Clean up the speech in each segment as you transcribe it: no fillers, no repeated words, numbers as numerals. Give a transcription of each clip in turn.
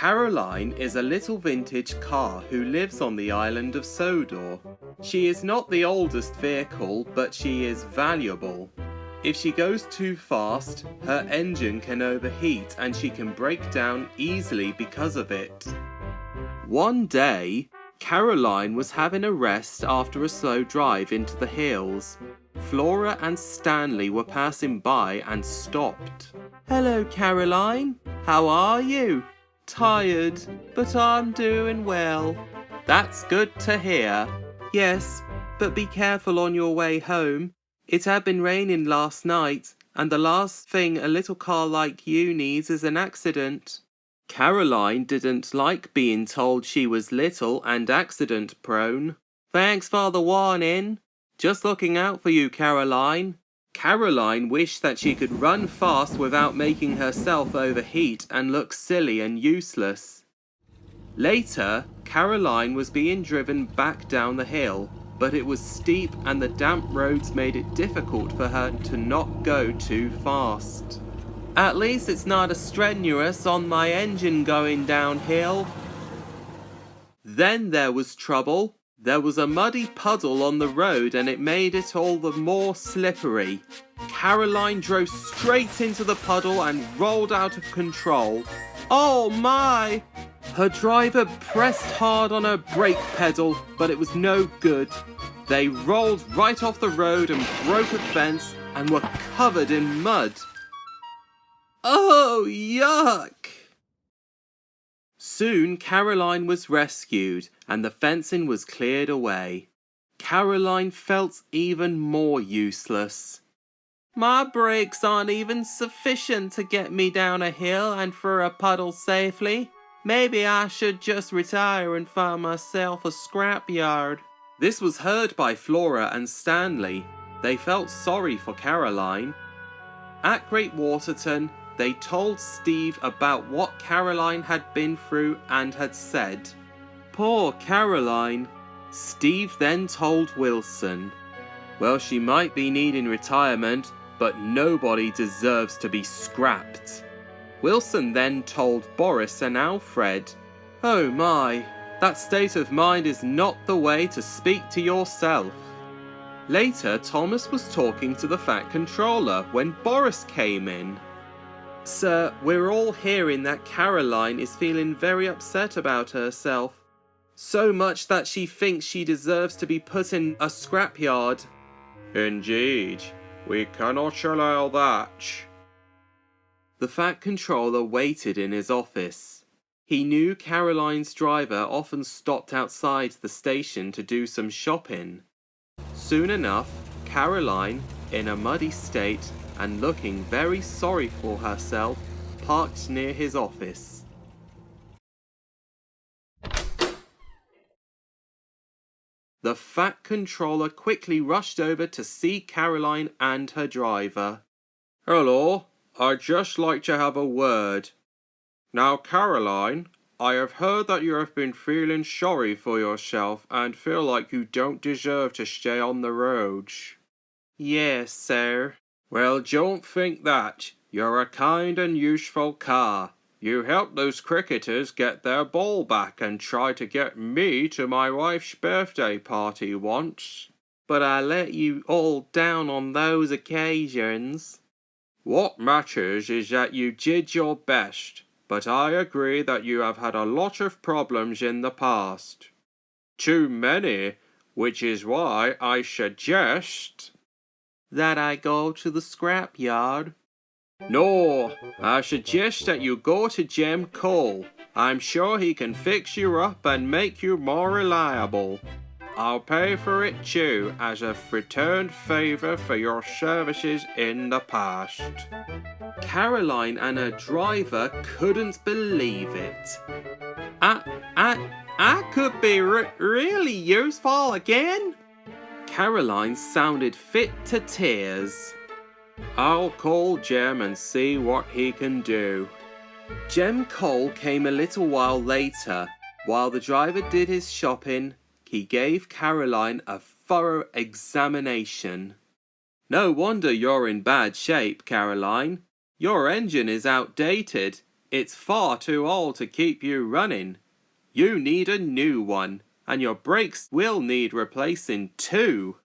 Caroline is a little vintage car who lives on the island of Sodor. She is not the oldest vehicle, but she is valuable. If she goes too fast, her engine can overheat and she can break down easily because of it. One day, Caroline was having a rest after a slow drive into the hills. Flora and Stanley were passing by and stopped. "Hello, Caroline. How are you?" "Tired, but I'm doing well." "That's good to hear." "Yes, but be careful on your way home. It had been raining last night, and the last thing a little car like you needs is an accident." Caroline didn't like being told she was little and accident prone. "Thanks for the warning. Just looking out for you, Caroline." Caroline wished that she could run fast without making herself overheat and look silly and useless. Later, Caroline was being driven back down the hill, but it was steep and the damp roads made it difficult for her to not go too fast. "At least it's not as strenuous on my engine going downhill." Then there was trouble. There was a muddy puddle on the road and it made it all the more slippery. Caroline drove straight into the puddle and rolled out of control. "Oh my!" Her driver pressed hard on her brake pedal, but it was no good. They rolled right off the road and broke a fence and were covered in mud. Oh, yuck! Soon Caroline was rescued and the fencing was cleared away. Caroline felt even more useless. "My brakes aren't even sufficient to get me down a hill and through a puddle safely. Maybe I should just retire and find myself a scrapyard." This was heard by Flora and Stanley. They felt sorry for Caroline. At Great Waterton, they told Steve about what Caroline had been through and had said. "Poor Caroline." Steve then told Wilson, "Well, she might be needing retirement, but nobody deserves to be scrapped." Wilson then told Boris and Alfred, "Oh my, that state of mind is not the way to speak to yourself." Later, Thomas was talking to the Fat Controller when Boris came in. "Sir, we're all hearing that Caroline is feeling very upset about herself. So much that she thinks she deserves to be put in a scrapyard." "Indeed, we cannot allow that." The Fat Controller waited in his office. He knew Caroline's driver often stopped outside the station to do some shopping. Soon enough, Caroline, in a muddy state and looking very sorry for herself, parked near his office. The Fat Controller quickly rushed over to see Caroline and her driver. "Hello, I'd just like to have a word. Now, Caroline, I have heard that you have been feeling sorry for yourself and feel like you don't deserve to stay on the roads." "Yes, sir." "Well, don't think that. You're a kind and useful car. You helped those cricketers get their ball back and tried to get me to my wife's birthday party once." "But I let you all down on those occasions." "What matters is that you did your best, but I agree that you have had a lot of problems in the past. Too many, which is why I suggest that I go to the scrapyard." "No, I suggest that you go to Jem Cole. I'm sure he can fix you up and make you more reliable. I'll pay for it too, as a returned favor for your services in the past." Caroline and her driver couldn't believe it. I could be really useful again?" Caroline sounded fit to tears. "I'll call Jem and see what he can do." Jem Cole came a little while later. While the driver did his shopping, he gave Caroline a thorough examination. "No wonder you're in bad shape, Caroline. Your engine is outdated. It's far too old to keep you running. You need a new one, and your brakes will need replacing too.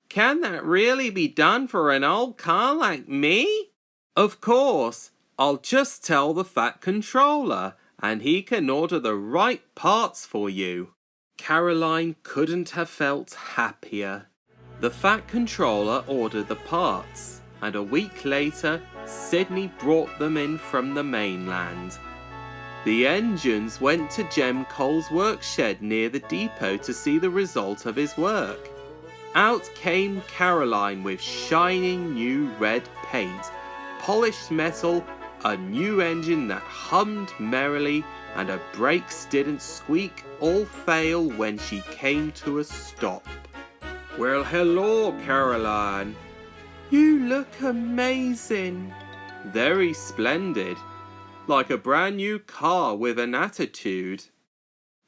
Can that really be done for an old car like me? Of course. I'll just tell the Fat Controller, and he can order the right parts for you. Caroline couldn't have felt happier. The Fat Controller ordered the parts, and a week later, Sydney brought them in from the mainland. The engines went to Jem Cole's workshed near the depot to see the result of his work. Out came Caroline with shining new red paint, polished metal, a new engine that hummed merrily, and her brakes didn't squeak or fail when she came to a stop. Well, hello, Caroline. You look amazing. Very splendid. Like a brand new car with an attitude.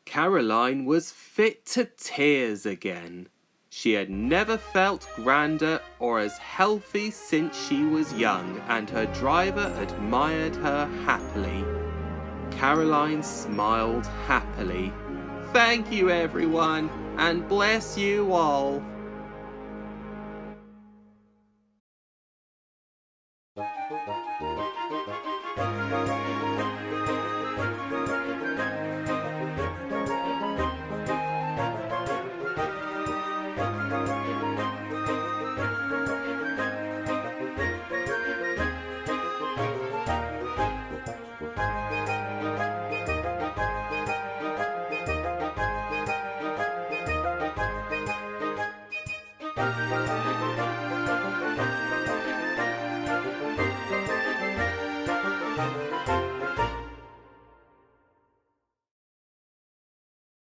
Caroline was fit to tears again. She had never felt grander or as healthy since she was young, and her driver admired her happily. Caroline smiled happily. Thank you, everyone, and bless you all.